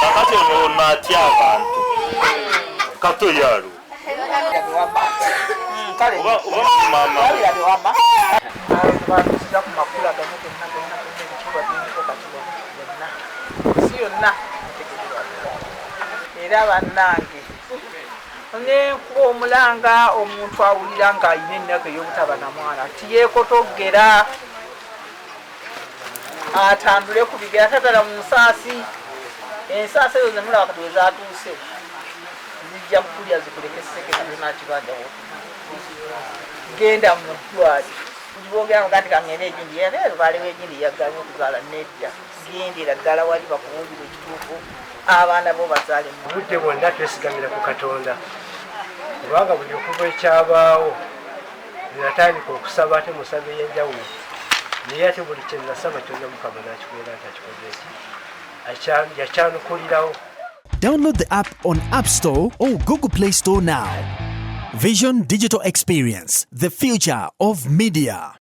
Kakati ono atya abantu kato yalo oba mama era bannange nenkuba omulanga omuntu awulira ng'alina ennaku ey'obutaba na mwana tiyeekotogera atandule ku bigera tatala mu nsaasi ensaasi ezo zemulaba kati we zaatuuse zijja kukulya zikuleke sekekinakibandawo genda mu ddwali kugibogera nga nti kangende egindi yeero baaliwo egindi yaggalmu okuzaala nedda gendera ddala wali bakubuulira ekituufu abaana bo bazaale mu budde bwonna twesigamira ku Katonda kubanga buli okuva ekyabaawo natandika okusaba ate musabe y'enjawulo naye ate buli kye nasaba kyonna Mukama n'akikola nti akikoze eki yakyanukulirawo. Download the app on App Store or Google Play Store now. Vision Digital Experience, the future of media.